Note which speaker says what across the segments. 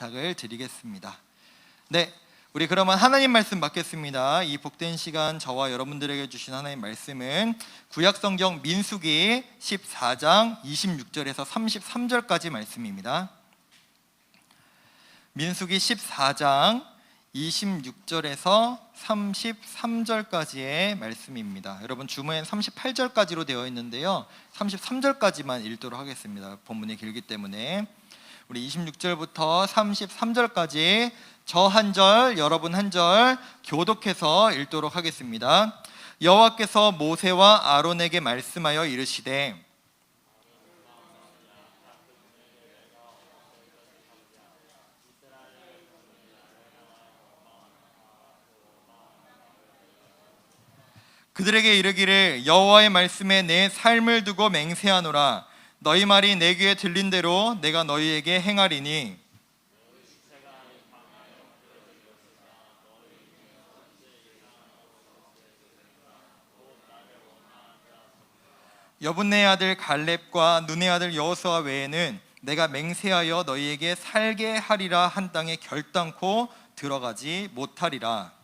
Speaker 1: 부탁을 드리겠습니다. 네, 우리 그러면 하나님 말씀 받겠습니다. 이 복된 시간 저와 여러분들에게 주신 하나님 말씀은 구약성경 민수기 14장 26절에서 33절까지 말씀입니다. 민수기 14장 26절에서 33절까지의 말씀입니다. 여러분 주문엔 38절까지로 되어 있는데요, 33절까지만 읽도록 하겠습니다. 본문이 길기 때문에. 우리 26절부터 33절까지 저 한 절, 여러분 한 절 교독해서 읽도록 하겠습니다. 여호와께서 모세와 아론에게 말씀하여 이르시되 그들에게 이르기를 여호와의 말씀에 내 삶을 두고 맹세하노라. 너희 말이 내 귀에 들린 대로 내가 너희에게 행하리니 여분네 아들 갈렙과 눈의 아들 여호수아 외에는 내가 맹세하여 너희에게 살게 하리라 한 땅에 결단코 들어가지 못하리라.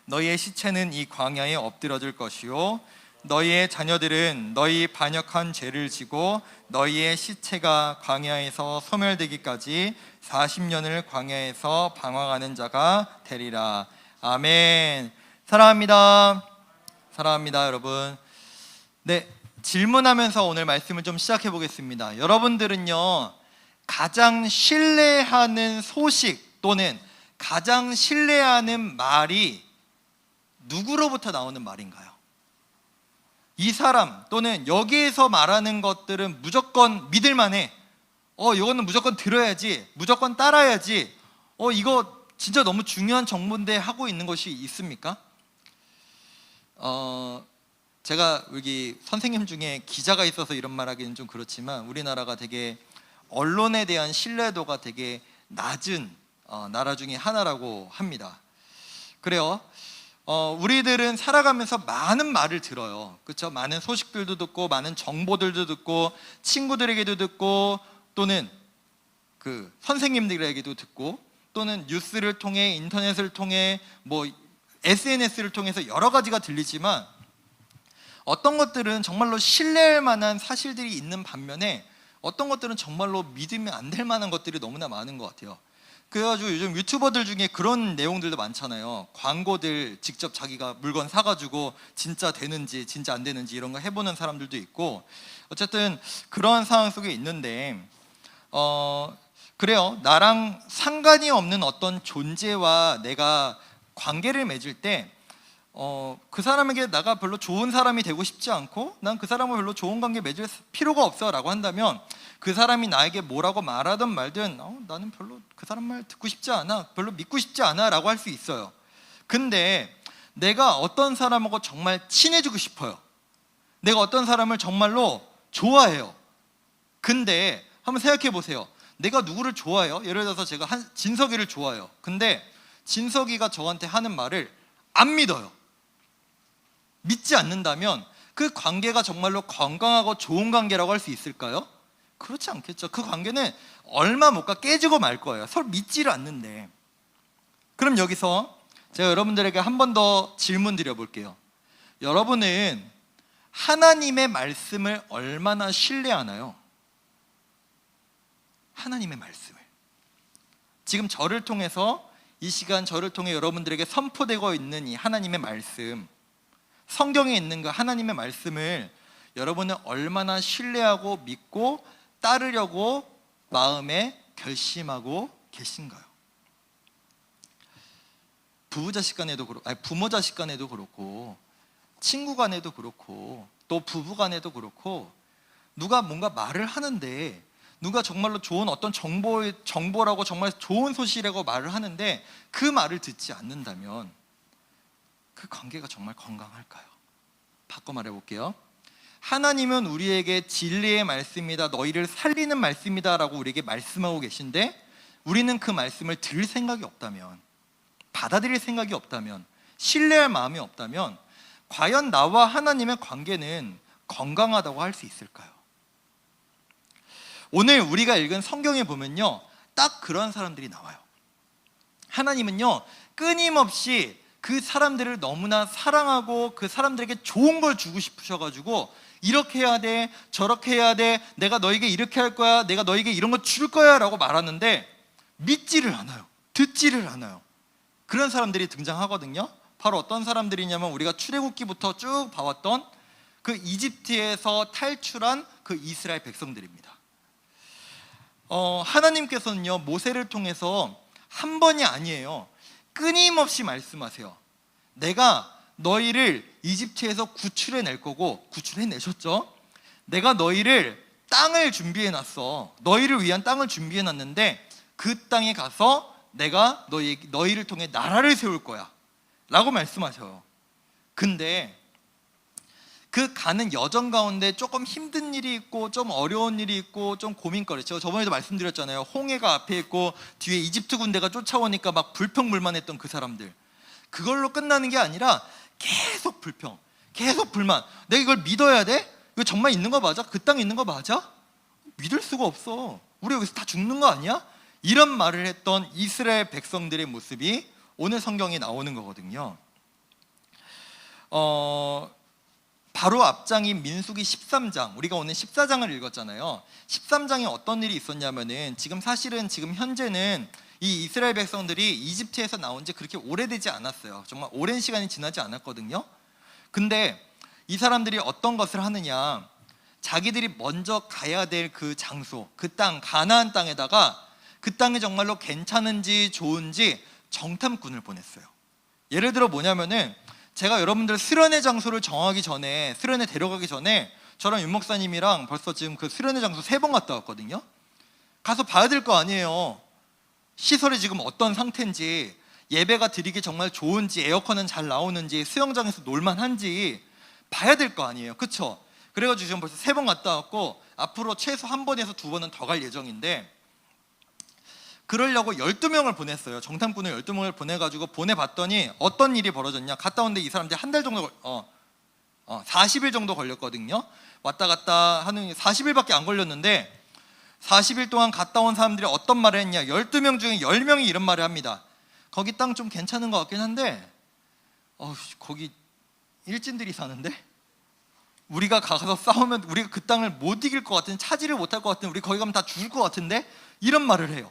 Speaker 1: 너희의 시체는 이 광야에 엎드러질 것이요 너희의 자녀들은 너희 반역한 죄를 지고 너희의 시체가 광야에서 소멸되기까지 40년을 광야에서 방황하는 자가 되리라. 아멘. 사랑합니다. 사랑합니다, 여러분. 네, 질문하면서 오늘 말씀을 좀 시작해 보겠습니다. 여러분들은요, 가장 신뢰하는 소식 또는 가장 신뢰하는 말이 누구로부터 나오는 말인가요? 이 사람 또는 여기에서 말하는 것들은 무조건 믿을 만해. 이거는 무조건 들어야지, 무조건 따라야지. 이거 진짜 너무 중요한 정보인데 하고 있는 것이 있습니까? 제가 여기 선생님 중에 기자가 있어서 이런 말 하기는 좀 그렇지만 우리나라가 되게 언론에 대한 신뢰도가 되게 낮은 나라 중에 하나라고 합니다. 그래요. 우리들은 살아가면서 많은 말을 들어요. 그렇죠? 많은 소식들도 듣고 많은 정보들도 듣고 친구들에게도 듣고 또는 그 선생님들에게도 듣고 또는 뉴스를 통해 인터넷을 통해 뭐 SNS를 통해서 여러 가지가 들리지만 어떤 것들은 정말로 신뢰할 만한 사실들이 있는 반면에 어떤 것들은 정말로 믿으면 안 될 만한 것들이 너무나 많은 것 같아요. 그래가지고 요즘 유튜버들 중에 그런 내용들도 많잖아요. 광고들 직접 자기가 물건 사가지고 진짜 되는지 진짜 안 되는지 이런 거 해보는 사람들도 있고, 어쨌든 그런 상황 속에 있는데 그래요. 나랑 상관이 없는 어떤 존재와 내가 관계를 맺을 때 그 사람에게 내가 별로 좋은 사람이 되고 싶지 않고 난 그 사람을 별로 좋은 관계 맺을 필요가 없어 라고 한다면 그 사람이 나에게 뭐라고 말하든 말든 나는 별로 그 사람 말 듣고 싶지 않아, 별로 믿고 싶지 않아 라고 할 수 있어요. 근데 내가 어떤 사람하고 정말 친해지고 싶어요. 내가 어떤 사람을 정말로 좋아해요. 근데 한번 생각해 보세요. 내가 누구를 좋아해요? 예를 들어서 제가 진석이를 좋아해요. 근데 진석이가 저한테 하는 말을 안 믿어요. 믿지 않는다면 그 관계가 정말로 건강하고 좋은 관계라고 할 수 있을까요? 그렇지 않겠죠. 그 관계는 얼마 못 가 깨지고 말 거예요. 서로 믿지를 않는데. 그럼 여기서 제가 여러분들에게 한 번 더 질문 드려볼게요. 여러분은 하나님의 말씀을 얼마나 신뢰하나요? 하나님의 말씀을. 지금 저를 통해서 이 시간 저를 통해 여러분들에게 선포되고 있는 이 하나님의 말씀, 성경에 있는 그 하나님의 말씀을 여러분은 얼마나 신뢰하고 믿고 따르려고 마음에 결심하고 계신가요? 부모 자식 간에도 그렇고 친구 간에도 그렇고 또 부부 간에도 그렇고 누가 뭔가 말을 하는데 누가 정말로 좋은 어떤 정보라고 정말 좋은 소식이라고 말을 하는데 그 말을 듣지 않는다면 그 관계가 정말 건강할까요? 바꿔 말해볼게요. 하나님은 우리에게 진리의 말씀이다, 너희를 살리는 말씀이다 라고 우리에게 말씀하고 계신데 우리는 그 말씀을 들을 생각이 없다면, 받아들일 생각이 없다면, 신뢰할 마음이 없다면 과연 나와 하나님의 관계는 건강하다고 할 수 있을까요? 오늘 우리가 읽은 성경에 보면요, 딱 그런 사람들이 나와요. 하나님은요, 끊임없이 그 사람들을 너무나 사랑하고 그 사람들에게 좋은 걸 주고 싶으셔가지고 이렇게 해야 돼, 저렇게 해야 돼, 내가 너에게 이렇게 할 거야, 내가 너에게 이런 거 줄 거야 라고 말하는데 믿지를 않아요. 듣지를 않아요. 그런 사람들이 등장하거든요. 바로 어떤 사람들이냐면 우리가 출애굽기부터 쭉 봐왔던 그 이집트에서 탈출한 그 이스라엘 백성들입니다. 하나님께서는요, 모세를 통해서 한 번이 아니에요, 끊임없이 말씀하세요. 내가 너희를 이집트에서 구출해낼 거고, 구출해내셨죠. 내가 너희를 땅을 준비해놨어. 너희를 위한 땅을 준비해놨는데 그 땅에 가서 내가 너희를 통해 나라를 세울 거야 라고 말씀하셔요. 근데 그 가는 여정 가운데 조금 힘든 일이 있고 좀 어려운 일이 있고 좀 고민거리, 제가 저번에도 말씀드렸잖아요. 홍해가 앞에 있고 뒤에 이집트 군대가 쫓아오니까 막 불평불만했던 그 사람들, 그걸로 끝나는 게 아니라 계속 불평, 계속 불만. 내가 이걸 믿어야 돼? 이거 정말 있는 거 맞아? 그 땅에 있는 거 맞아? 믿을 수가 없어. 우리 여기서 다 죽는 거 아니야? 이런 말을 했던 이스라엘 백성들의 모습이 오늘 성경에 나오는 거거든요. 바로 앞장인 민수기 13장, 우리가 오늘 14장을 읽었잖아요. 13장에 어떤 일이 있었냐면은, 사실은 지금 현재는 이 이스라엘 백성들이 이집트에서 나온 지 그렇게 오래되지 않았어요. 정말 오랜 시간이 지나지 않았거든요. 근데 이 사람들이 어떤 것을 하느냐, 자기들이 먼저 가야 될 그 장소, 그 땅, 가나안 땅에다가 그 땅이 정말로 괜찮은지 좋은지 정탐꾼을 보냈어요. 예를 들어 뭐냐면은, 제가 여러분들 수련회 장소를 정하기 전에, 수련회 데려가기 전에 저랑 윤 목사님이랑 벌써 지금 그 수련회 장소 3번 갔다 왔거든요. 가서 봐야 될 거 아니에요. 시설이 지금 어떤 상태인지, 예배가 드리기 정말 좋은지, 에어컨은 잘 나오는지, 수영장에서 놀만한지 봐야 될 거 아니에요. 그쵸? 그래가지고 지금 벌써 3번 갔다 왔고 앞으로 최소 1번에서 2번은 더 갈 예정인데, 그러려고 12명을 보냈어요. 정탐꾼을 12명을 보내가지고 보내봤더니 어떤 일이 벌어졌냐, 갔다 오는데 이 사람들이 한 달 정도 40일 정도 걸렸거든요. 왔다 갔다 하는 40일밖에 안 걸렸는데, 40일 동안 갔다 온 사람들이 어떤 말을 했냐, 12명 중에 10명이 이런 말을 합니다. 거기 땅 좀 괜찮은 것 같긴 한데 거기 일진들이 사는데 우리가 가서 싸우면 우리가 그 땅을 못 이길 것 같은, 차지를 못할 것 같은, 우리 거기 가면 다 죽을 것 같은데, 이런 말을 해요.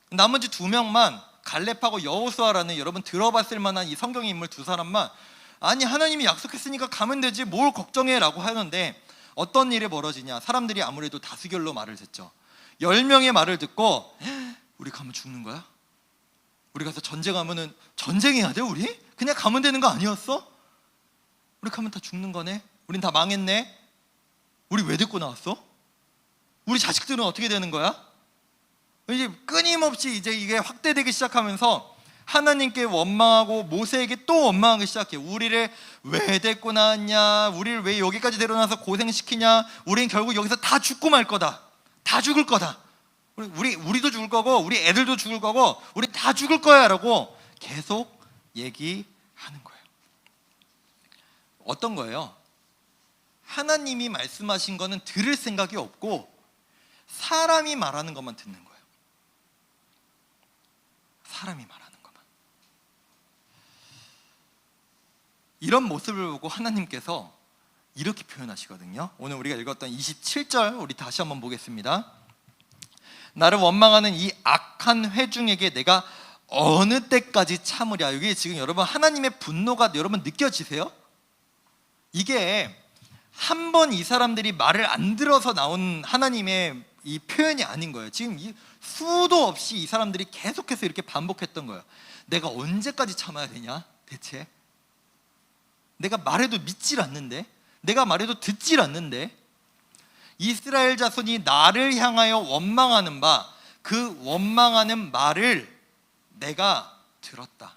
Speaker 1: 나머지 2명만, 갈렙하고 여호수아라는, 여러분 들어봤을 만한 이 성경의 인물 2사람만, 아니 하나님이 약속했으니까 가면 되지 뭘 걱정해 라고 하는데, 어떤 일이 벌어지냐, 사람들이 아무래도 다수결로 말을 듣죠. 10명의 말을 듣고, 우리 가면 죽는 거야? 우리 가서 전쟁하면은, 전쟁해야 돼 우리? 그냥 가면 되는 거 아니었어? 우리 가면 다 죽는 거네? 우린 다 망했네? 우리 왜 데리고 나왔어? 우리 자식들은 어떻게 되는 거야? 이제 끊임없이 이제 이게 확대되기 시작하면서 하나님께 원망하고 모세에게 또 원망하기 시작해. 우리를 왜 데리고 나왔냐, 우리를 왜 여기까지 데려놔서 고생시키냐, 우린 결국 여기서 다 죽고 말 거다, 다 죽을 거다, 우리도 죽을 거고 우리 애들도 죽을 거고 우리 다 죽을 거야 라고 계속 얘기하는 거예요. 어떤 거예요? 하나님이 말씀하신 거는 들을 생각이 없고 사람이 말하는 것만 듣는 거예요. 사람이 말하는 것만. 이런 모습을 보고 하나님께서 이렇게 표현하시거든요. 오늘 우리가 읽었던 27절 우리 다시 한번 보겠습니다. 나를 원망하는 이 악한 회중에게 내가 어느 때까지 참으랴. 이게 지금 여러분 하나님의 분노가 여러분 느껴지세요? 이게 한 번 이 사람들이 말을 안 들어서 나온 하나님의 이 표현이 아닌 거예요. 지금 이 수도 없이 이 사람들이 계속해서 이렇게 반복했던 거예요. 내가 언제까지 참아야 되냐 대체? 내가 말해도 믿질 않는데, 내가 말해도 듣질 않는데. 이스라엘 자손이 나를 향하여 원망하는 바, 그 원망하는 말을 내가 들었다.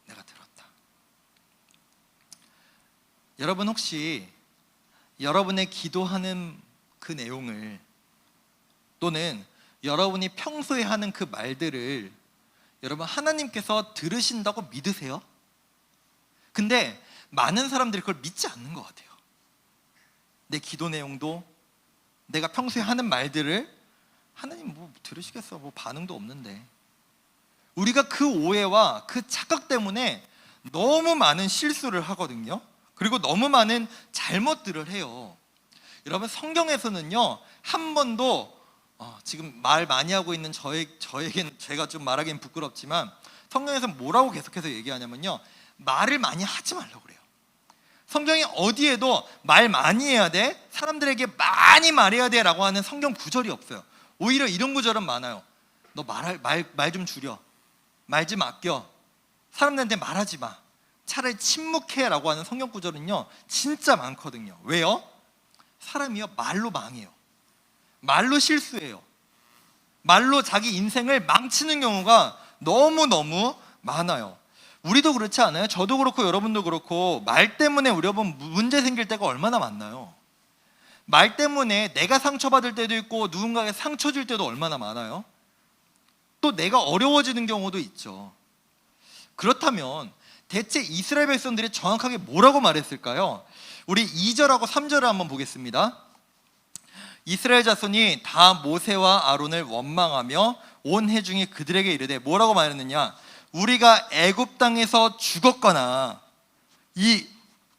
Speaker 1: 내가 들었다. 여러분 혹시 여러분의 기도하는 그 내용을, 또는 여러분이 평소에 하는 그 말들을 여러분 하나님께서 들으신다고 믿으세요? 근데 많은 사람들이 그걸 믿지 않는 것 같아요. 내 기도 내용도, 내가 평소에 하는 말들을 하나님 뭐 들으시겠어, 뭐 반응도 없는데. 우리가 그 오해와 그 착각 때문에 너무 많은 실수를 하거든요. 그리고 너무 많은 잘못들을 해요. 여러분, 성경에서는요 한 번도 지금 말 많이 하고 있는 저에게는, 제가 좀 말하기는 부끄럽지만, 성경에서 뭐라고 계속해서 얘기하냐면요, 말을 많이 하지 말라고 그래요. 성경이 어디에도 말 많이 해야 돼, 사람들에게 많이 말해야 돼 라고 하는 성경 구절이 없어요. 오히려 이런 구절은 많아요. 너 말 좀 줄여, 말 좀 아껴, 사람들한테 말하지 마, 차라리 침묵해 라고 하는 성경 구절은요 진짜 많거든요. 왜요? 사람이요 말로 망해요. 말로 실수해요. 말로 자기 인생을 망치는 경우가 너무너무 많아요. 우리도 그렇지 않아요? 저도 그렇고 여러분도 그렇고 말 때문에 우리 여러분 문제 생길 때가 얼마나 많나요? 말 때문에 내가 상처받을 때도 있고 누군가에게 상처 줄 때도 얼마나 많아요? 또 내가 어려워지는 경우도 있죠. 그렇다면 대체 이스라엘 백성들이 정확하게 뭐라고 말했을까요? 우리 2절하고 3절을 한번 보겠습니다. 이스라엘 자손이 다 모세와 아론을 원망하며 온 회중이 그들에게 이르되 뭐라고 말했느냐? 우리가 애굽 땅에서 죽었거나 이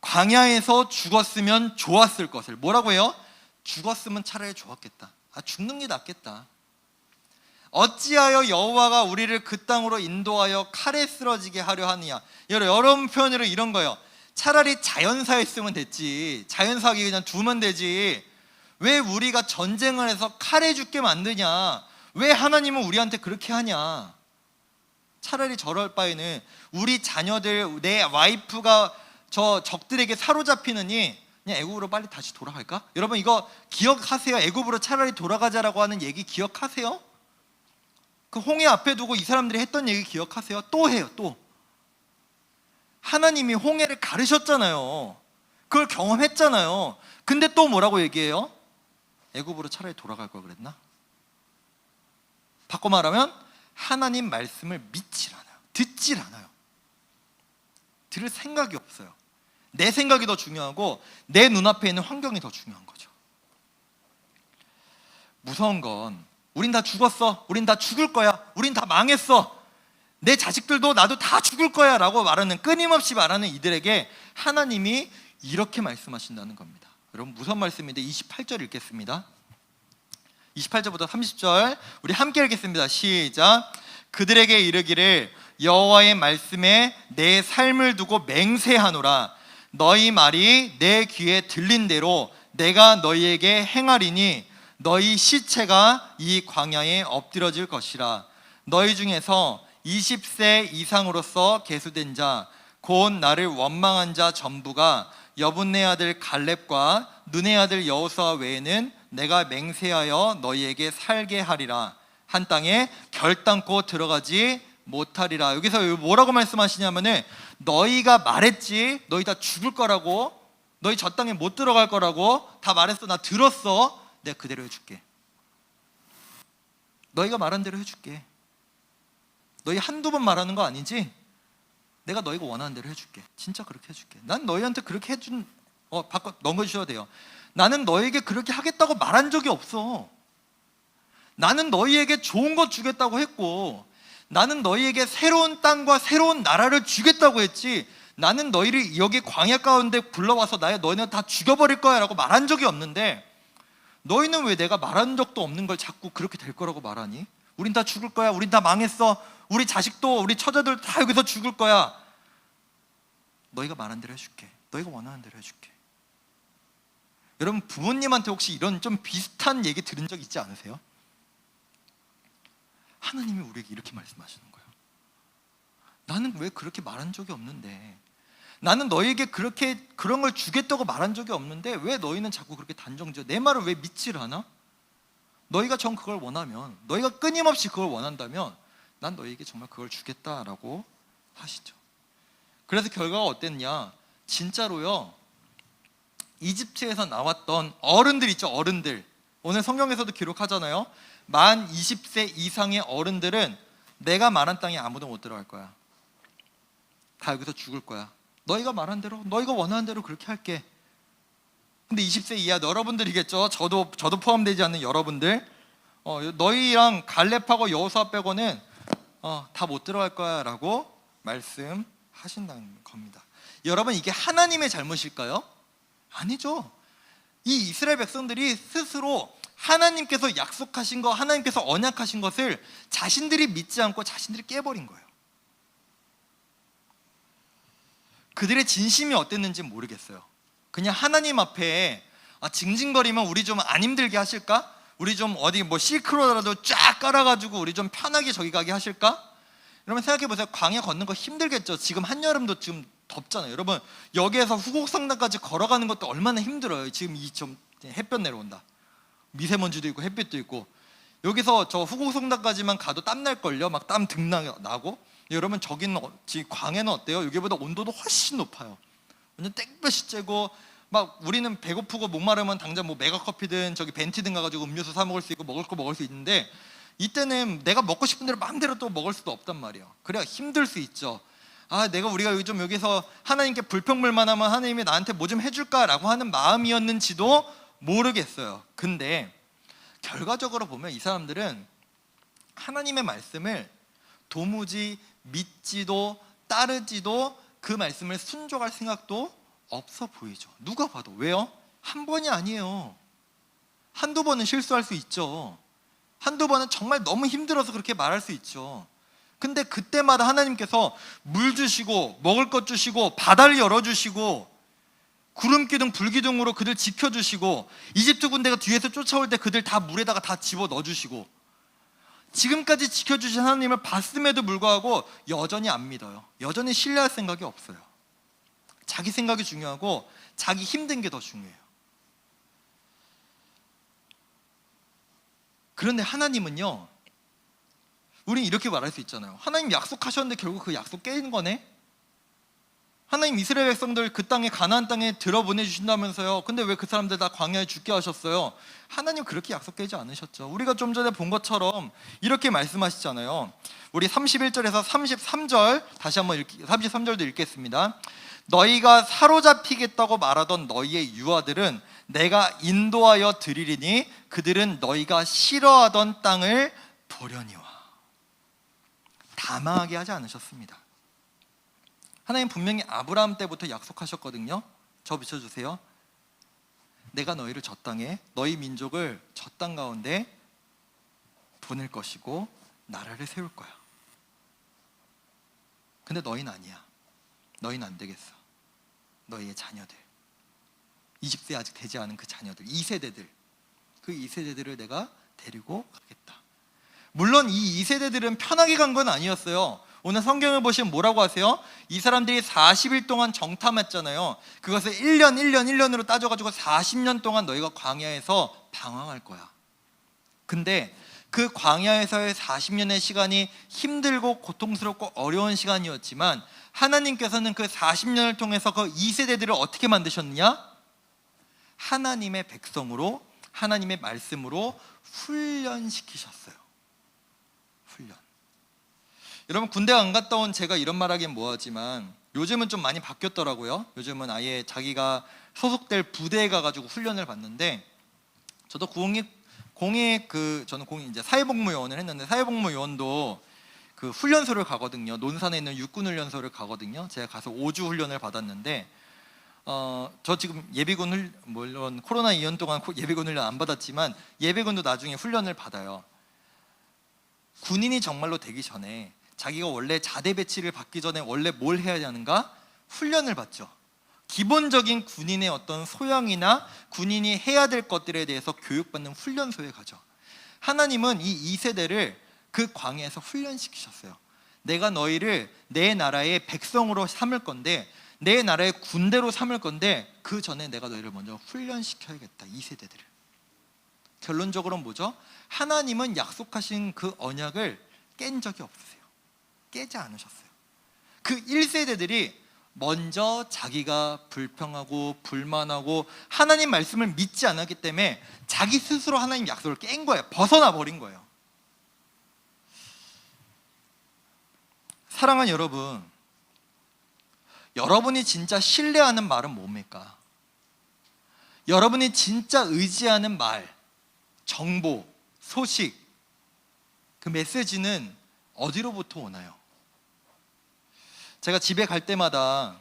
Speaker 1: 광야에서 죽었으면 좋았을 것을. 뭐라고 해요? 죽었으면 차라리 좋았겠다. 죽는 게 낫겠다. 어찌하여 여호와가 우리를 그 땅으로 인도하여 칼에 쓰러지게 하려 하느냐. 여러분 표현으로 이런 거예요. 차라리 자연사했으면 됐지, 자연사하게 그냥 두면 되지, 왜 우리가 전쟁을 해서 칼에 죽게 만드냐, 왜 하나님은 우리한테 그렇게 하냐. 차라리 저럴 바에는 우리 자녀들, 내 와이프가 저 적들에게 사로잡히느니 그냥 애굽으로 빨리 다시 돌아갈까? 여러분 이거 기억하세요. 애굽으로 차라리 돌아가자라고 하는 얘기 기억하세요? 그 홍해 앞에 두고 이 사람들이 했던 얘기 기억하세요? 또 해요. 또 하나님이 홍해를 가르셨잖아요. 그걸 경험했잖아요. 근데 또 뭐라고 얘기해요? 애굽으로 차라리 돌아갈 걸 그랬나? 바꿔 말하면 하나님 말씀을 믿질 않아요. 듣질 않아요. 들을 생각이 없어요. 내 생각이 더 중요하고 내 눈앞에 있는 환경이 더 중요한 거죠. 무서운 건 우린 다 죽었어, 우린 다 죽을 거야, 우린 다 망했어, 내 자식들도 나도 다 죽을 거야 라고 말하는, 끊임없이 말하는 이들에게 하나님이 이렇게 말씀하신다는 겁니다. 여러분 무슨 말씀인데 28절 읽겠습니다. 28절부터 30절 우리 함께 읽겠습니다. 시작. 그들에게 이르기를 여호와의 말씀에 내 삶을 두고 맹세하노라. 너희 말이 내 귀에 들린 대로 내가 너희에게 행하리니 너희 시체가 이 광야에 엎드러질 것이라. 너희 중에서 20세 이상으로서 계수된 자 곧 나를 원망한 자 전부가 여분네 아들 갈렙과 눈의 아들 여호수아 외에는 내가 맹세하여 너희에게 살게 하리라. 한 땅에 결단코 들어가지 못하리라. 여기서 뭐라고 말씀하시냐면은 너희가 말했지, 너희 다 죽을 거라고, 너희 저 땅에 못 들어갈 거라고 다 말했어. 나 들었어. 내가 그대로 해줄게. 너희가 말한 대로 해줄게. 너희 한두 번 말하는 거 아니지? 내가 너희가 원하는 대로 해줄게. 진짜 그렇게 해줄게. 난 너희한테 그렇게 해준, 바꿔 넘겨주셔야 돼요. 나는 너희에게 그렇게 하겠다고 말한 적이 없어. 나는 너희에게 좋은 것 주겠다고 했고, 나는 너희에게 새로운 땅과 새로운 나라를 주겠다고 했지, 나는 너희를 여기 광야 가운데 불러와서 너희는 다 죽여버릴 거야 라고 말한 적이 없는데, 너희는 왜 내가 말한 적도 없는 걸 자꾸 그렇게 될 거라고 말하니? 우린 다 죽을 거야, 우린 다 망했어, 우리 자식도 우리 처자들 다 여기서 죽을 거야. 너희가 말한 대로 해줄게. 너희가 원하는 대로 해줄게. 여러분 부모님한테 혹시 이런 좀 비슷한 얘기 들은 적 있지 않으세요? 하나님이 우리에게 이렇게 말씀하시는 거예요. 나는 왜 그렇게 말한 적이 없는데, 나는 너희에게 그런 걸 주겠다고 말한 적이 없는데 왜 너희는 자꾸 그렇게 단정지어 내 말을 왜 믿질 않아? 너희가 전 그걸 원하면, 너희가 끊임없이 그걸 원한다면 난 너희에게 정말 그걸 주겠다라고 하시죠. 그래서 결과가 어땠냐? 진짜로요, 이집트에서 나왔던 어른들 있죠, 어른들. 오늘 성경에서도 기록하잖아요. 만 20세 이상의 어른들은 내가 말한 땅에 아무도 못 들어갈 거야. 다 여기서 죽을 거야. 너희가 말한 대로, 너희가 원하는 대로 그렇게 할게. 근데 20세 이하 여러분들이겠죠. 저도 포함되지 않는 여러분들, 너희랑 갈렙하고 여호수아 빼고는 다 못 들어갈 거야 라고 말씀하신다는 겁니다. 여러분, 이게 하나님의 잘못일까요? 아니죠. 이 이스라엘 백성들이 스스로 하나님께서 약속하신 거, 하나님께서 언약하신 것을 자신들이 믿지 않고 자신들이 깨버린 거예요. 그들의 진심이 어땠는지 모르겠어요. 그냥 하나님 앞에 징징거리면 우리 좀 안 힘들게 하실까? 우리 좀 어디 실크로라도 쫙 깔아가지고 우리 좀 편하게 저기 가게 하실까? 여러분 생각해보세요. 광야 걷는 거 힘들겠죠. 지금 한여름도 지금 덥잖아요. 여러분 여기에서 후곡성당까지 걸어가는 것도 얼마나 힘들어요. 지금 좀 햇볕 내려온다. 미세먼지도 있고 햇빛도 있고, 여기서 저 후곡성당까지만 가도 땀 날걸요. 막 땀 등 나고. 여러분 저기는 지금 광야는 어때요? 여기보다 온도도 훨씬 높아요. 완전 땡볕이 쬐고, 막 우리는 배고프고 목마르면 당장 메가커피든 저기 벤티든 가가지고 음료수 사 먹을 수 있고 먹을 거 먹을 수 있는데, 이때는 내가 먹고 싶은 대로 마음대로 또 먹을 수도 없단 말이에요. 그래야 힘들 수 있죠. 우리가 좀 여기서 하나님께 불평불만 하면 하나님이 나한테 뭐 좀 해줄까라고 하는 마음이었는지도 모르겠어요. 근데 결과적으로 보면 이 사람들은 하나님의 말씀을 도무지 믿지도 따르지도 그 말씀을 순종할 생각도 없어 보이죠. 누가 봐도. 왜요? 한 번이 아니에요. 한두 번은 실수할 수 있죠. 한두 번은 정말 너무 힘들어서 그렇게 말할 수 있죠. 근데 그때마다 하나님께서 물 주시고 먹을 것 주시고 바다를 열어주시고 구름 기둥 불 기둥으로 그들 지켜주시고, 이집트 군대가 뒤에서 쫓아올 때 그들 다 물에다가 다 집어 넣어주시고, 지금까지 지켜주신 하나님을 봤음에도 불구하고 여전히 안 믿어요. 여전히 신뢰할 생각이 없어요. 자기 생각이 중요하고 자기 힘든 게 더 중요해요. 그런데 하나님은요, 우린 이렇게 말할 수 있잖아요. 하나님 약속하셨는데 결국 그 약속 깨는 거네? 하나님 이스라엘 백성들 그 땅에, 가나안 땅에 들어보내주신다면서요. 근데 왜 그 사람들 다 광야에 죽게 하셨어요? 하나님 그렇게 약속 깨지 않으셨죠. 우리가 좀 전에 본 것처럼 이렇게 말씀하시잖아요. 우리 31절에서 33절 다시 한번 33절도 읽겠습니다. 너희가 사로잡히겠다고 말하던 너희의 유아들은 내가 인도하여 드리리니 그들은 너희가 싫어하던 땅을 보려니와. 다 망하게 하지 않으셨습니다. 하나님 분명히 아브라함 때부터 약속하셨거든요. 저 비춰주세요. 내가 너희를 저 땅에, 너희 민족을 저 땅 가운데 보낼 것이고 나라를 세울 거야. 근데 너희는 아니야. 너희는 안 되겠어. 너희의 자녀들, 20세 아직 되지 않은 그 자녀들, 2세대들, 그 2세대들을 내가 데리고 가겠다. 물론 이 2세대들은 편하게 간 건 아니었어요. 오늘 성경을 보시면 뭐라고 하세요? 이 사람들이 40일 동안 정탐했잖아요. 그것을 1년으로 따져가지고 40년 동안 너희가 광야에서 방황할 거야. 근데 그 광야에서의 40년의 시간이 힘들고 고통스럽고 어려운 시간이었지만, 하나님께서는 그 40년을 통해서 그 2세대들을 어떻게 만드셨느냐? 하나님의 백성으로, 하나님의 말씀으로 훈련시키셨어요. 훈련. 여러분 군대 안 갔다 온 제가 이런 말하기엔 뭐하지만 요즘은 좀 많이 바뀌었더라고요. 요즘은 아예 자기가 소속될 부대에 가가지고 훈련을 받는데, 저도 저는 이제 사회복무요원을 했는데, 사회복무요원도 그 훈련소를 가거든요. 논산에 있는 육군훈련소를 가거든요. 제가 가서 5주 훈련을 받았는데, 저 지금 예비군 물론 코로나 2년 동안 예비군 훈련 안 받았지만 예비군도 나중에 훈련을 받아요. 군인이 정말로 되기 전에 자기가 원래 자대 배치를 받기 전에 원래 뭘 해야 하는가? 훈련을 받죠. 기본적인 군인의 어떤 소양이나 군인이 해야 될 것들에 대해서 교육받는 훈련소에 가죠. 하나님은 이 2세대를 그 광야에서 훈련시키셨어요. 내가 너희를 내 나라의 백성으로 삼을 건데, 내 나라의 군대로 삼을 건데, 그 전에 내가 너희를 먼저 훈련시켜야겠다. 2세대들을. 결론적으로는 뭐죠? 하나님은 약속하신 그 언약을 깬 적이 없으세요. 깨지 않으셨어요. 그 1세대들이 먼저 자기가 불평하고 불만하고 하나님 말씀을 믿지 않았기 때문에 자기 스스로 하나님 약속을 깬 거예요. 벗어나 버린 거예요. 사랑하는 여러분, 여러분이 진짜 신뢰하는 말은 뭡니까? 여러분이 진짜 의지하는 말, 정보, 소식, 그 메시지는 어디로부터 오나요? 제가 집에 갈 때마다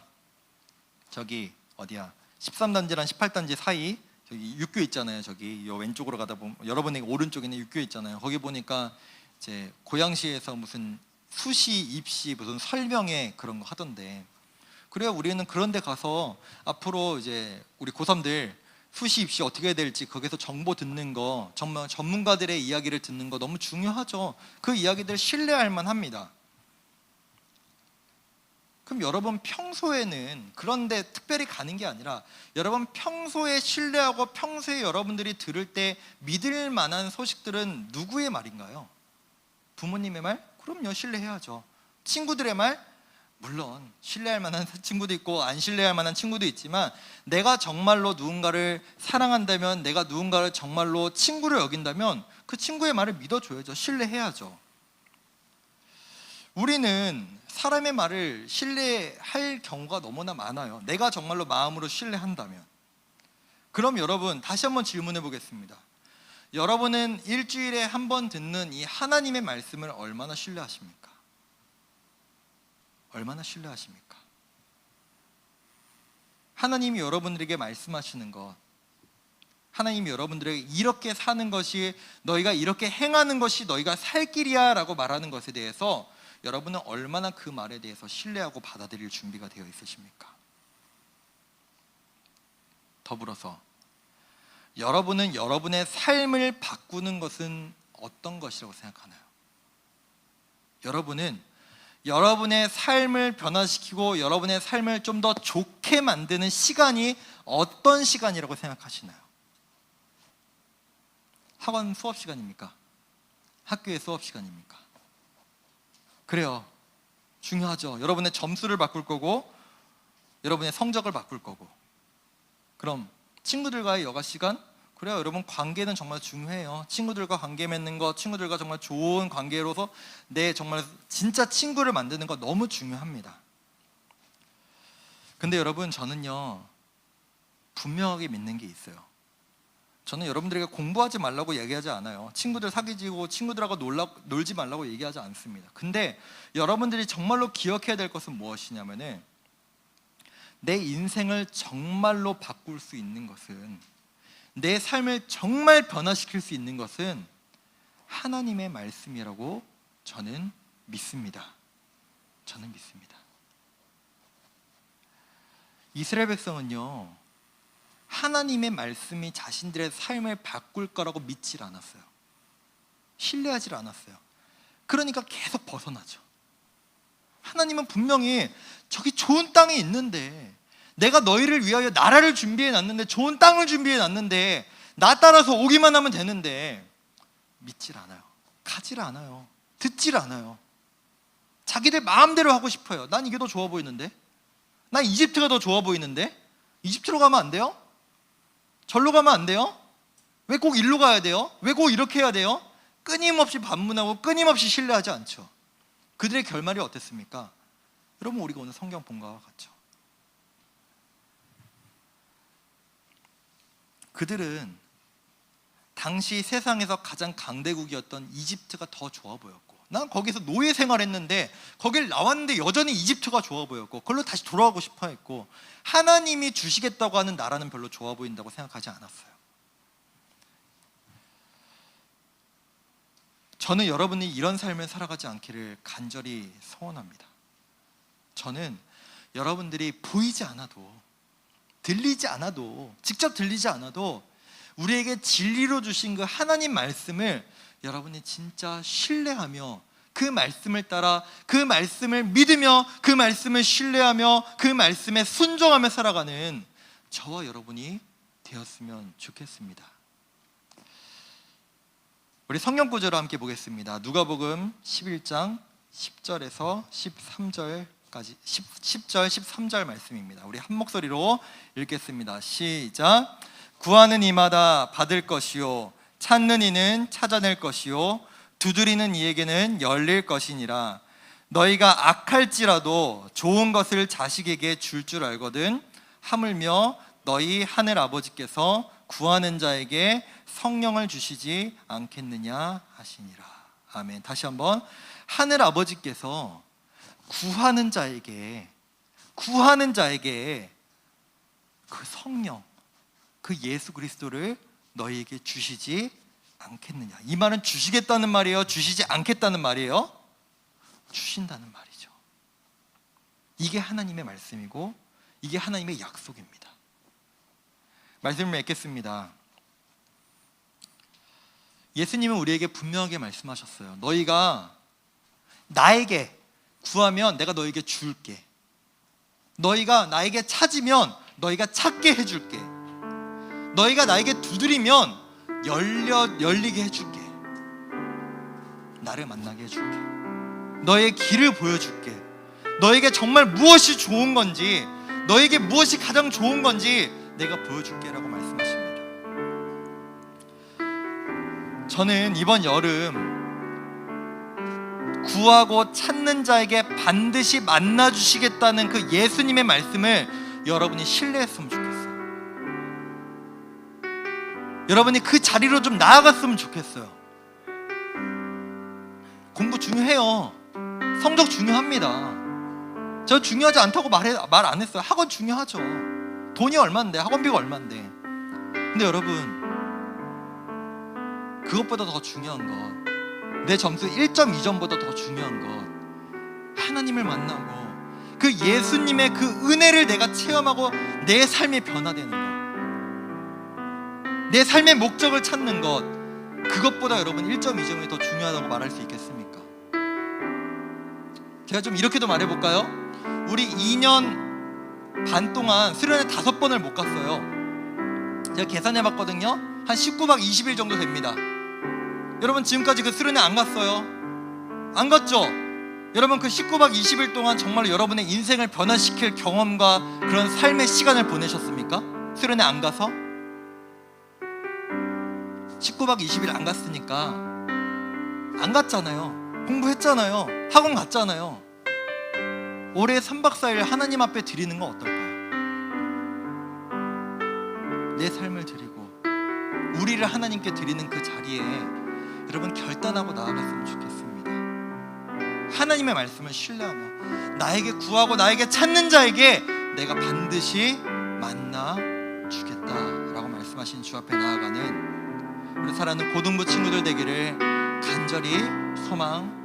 Speaker 1: 저기 어디야 13단지랑 18단지 사이 저기 육교 있잖아요. 저기 요 왼쪽으로 가다 보면 여러분의 오른쪽에 있는 육교 있잖아요. 거기 보니까 이제 고양시에서 무슨 수시, 입시 무슨 설명회 그런 거 하던데, 그래야 우리는 그런 데 가서 앞으로 이제 우리 고3들 수시, 입시 어떻게 해야 될지 거기서 정보 듣는 거, 정말 전문가들의 이야기를 듣는 거 너무 중요하죠. 그 이야기들 신뢰할 만합니다. 그럼 여러분 평소에는 그런데 특별히 가는 게 아니라 여러분 평소에 신뢰하고 평소에 여러분들이 들을 때 믿을 만한 소식들은 누구의 말인가요? 부모님의 말? 그럼요, 신뢰해야죠. 친구들의 말? 물론 신뢰할 만한 친구도 있고 안 신뢰할 만한 친구도 있지만, 내가 정말로 누군가를 사랑한다면, 내가 누군가를 정말로 친구로 여긴다면 그 친구의 말을 믿어줘야죠. 신뢰해야죠. 우리는 사람의 말을 신뢰할 경우가 너무나 많아요. 내가 정말로 마음으로 신뢰한다면. 그럼 여러분 다시 한번 질문해 보겠습니다. 여러분은 일주일에 한 번 듣는 이 하나님의 말씀을 얼마나 신뢰하십니까? 얼마나 신뢰하십니까? 하나님이 여러분들에게 말씀하시는 것, 하나님이 여러분들에게 이렇게 사는 것이, 너희가 이렇게 행하는 것이 너희가 살 길이야 라고 말하는 것에 대해서 여러분은 얼마나 그 말에 대해서 신뢰하고 받아들일 준비가 되어 있으십니까? 더불어서 여러분은 여러분의 삶을 바꾸는 것은 어떤 것이라고 생각하나요? 여러분은 여러분의 삶을 변화시키고 여러분의 삶을 좀 더 좋게 만드는 시간이 어떤 시간이라고 생각하시나요? 학원 수업 시간입니까? 학교의 수업 시간입니까? 그래요, 중요하죠. 여러분의 점수를 바꿀 거고 여러분의 성적을 바꿀 거고. 그럼 친구들과의 여가 시간? 그래요, 여러분 관계는 정말 중요해요. 친구들과 관계 맺는 것, 친구들과 정말 좋은 관계로서 내 정말 진짜 친구를 만드는 것 너무 중요합니다. 근데 여러분, 저는요 분명하게 믿는 게 있어요. 저는 여러분들에게 공부하지 말라고 얘기하지 않아요. 친구들 사귀고 친구들하고 놀지 말라고 얘기하지 않습니다. 근데 여러분들이 정말로 기억해야 될 것은 무엇이냐면은, 내 인생을 정말로 바꿀 수 있는 것은, 내 삶을 정말 변화시킬 수 있는 것은 하나님의 말씀이라고 저는 믿습니다. 저는 믿습니다. 이스라엘 백성은요, 하나님의 말씀이 자신들의 삶을 바꿀 거라고 믿질 않았어요. 신뢰하지 않았어요. 그러니까 계속 벗어나죠. 하나님은 분명히 저기 좋은 땅이 있는데, 내가 너희를 위하여 나라를 준비해 놨는데, 좋은 땅을 준비해 놨는데 나 따라서 오기만 하면 되는데, 믿질 않아요. 가질 않아요. 듣질 않아요. 자기들 마음대로 하고 싶어요. 난 이게 더 좋아 보이는데, 난 이집트가 더 좋아 보이는데, 이집트로 가면 안 돼요? 절로 가면 안 돼요? 왜 꼭 일로 가야 돼요? 왜 꼭 이렇게 해야 돼요? 끊임없이 반문하고 끊임없이 신뢰하지 않죠. 그들의 결말이 어땠습니까? 여러분, 우리가 오늘 성경 본 것과 같죠. 그들은 당시 세상에서 가장 강대국이었던 이집트가 더 좋아 보였고, 난 거기서 노예 생활했는데 거길 나왔는데 여전히 이집트가 좋아 보였고, 그걸로 다시 돌아가고 싶어 했고, 하나님이 주시겠다고 하는 나라는 별로 좋아 보인다고 생각하지 않았어요. 저는 여러분이 이런 삶을 살아가지 않기를 간절히 소원합니다. 저는 여러분들이 보이지 않아도, 들리지 않아도, 직접 들리지 않아도 우리에게 진리로 주신 그 하나님 말씀을 여러분이 진짜 신뢰하며, 그 말씀을 따라, 그 말씀을 믿으며, 그 말씀을 신뢰하며, 그 말씀에 순종하며 살아가는 저와 여러분이 되었으면 좋겠습니다. 우리 성경 구절을 함께 보겠습니다. 누가복음 11장 10절에서 13절까지 10절 13절 말씀입니다. 우리 한 목소리로 읽겠습니다. 시작. 구하는 이마다 받을 것이요, 찾는 이는 찾아낼 것이요, 두드리는 이에게는 열릴 것이니라. 너희가 악할지라도 좋은 것을 자식에게 줄 알거든 하물며 너희 하늘 아버지께서 구하는 자에게 성령을 주시지 않겠느냐 하시니라. 아멘. 다시 한번, 하늘 아버지께서 구하는 자에게 그 성령, 그 예수 그리스도를 너희에게 주시지 않겠느냐. 이 말은 주시겠다는 말이에요? 주시지 않겠다는 말이에요? 주신다는 말이죠. 이게 하나님의 말씀이고 이게 하나님의 약속입니다. 말씀을 맺겠습니다. 예수님은 우리에게 분명하게 말씀하셨어요. 너희가 나에게 구하면 내가 너에게 줄게. 너희가 나에게 찾으면 너희가 찾게 해줄게. 너희가 나에게 두드리면 열리게 해줄게. 나를 만나게 해줄게. 너의 길을 보여줄게. 너에게 정말 무엇이 좋은 건지, 너에게 무엇이 가장 좋은 건지 내가 보여줄게 라고 말씀하십니다. 저는 이번 여름 구하고 찾는 자에게 반드시 만나주시겠다는 그 예수님의 말씀을 여러분이 신뢰했으면 좋겠어요. 여러분이 그 자리로 좀 나아갔으면 좋겠어요. 공부 중요해요. 성적 중요합니다. 저 중요하지 않다고 말 안 했어요. 학원 중요하죠. 돈이 얼만데, 학원비가 얼만데. 근데 여러분, 그것보다 더 중요한 것, 내 점수 1.2점보다 더 중요한 것, 하나님을 만나고 그 예수님의 그 은혜를 내가 체험하고 내 삶이 변화되는 것, 내 삶의 목적을 찾는 것, 그것보다 여러분 1.2점이 더 중요하다고 말할 수 있겠습니까? 제가 좀 이렇게도 말해볼까요? 우리 2년 반 동안 수련회 5번을 못 갔어요. 제가 계산해봤거든요. 한 19박 20일 정도 됩니다. 여러분, 지금까지 그 수련회 안 갔어요? 안 갔죠? 여러분, 그 19박 20일 동안 정말로 여러분의 인생을 변화시킬 경험과 그런 삶의 시간을 보내셨습니까? 수련회 안 가서? 19박 20일 안 갔으니까 안 갔잖아요. 공부했잖아요. 학원 갔잖아요. 올해 3박 4일 하나님 앞에 드리는 건 어떨까요? 내 삶을 드리고 우리를 하나님께 드리는 그 자리에 여러분 결단하고 나아갔으면 좋겠습니다. 하나님의 말씀을 신뢰하며 나에게 구하고 나에게 찾는 자에게 내가 반드시 만나 주겠다라고 말씀하신 주 앞에 나아가는 우리 사랑하는 고등부 친구들 되기를 간절히 소망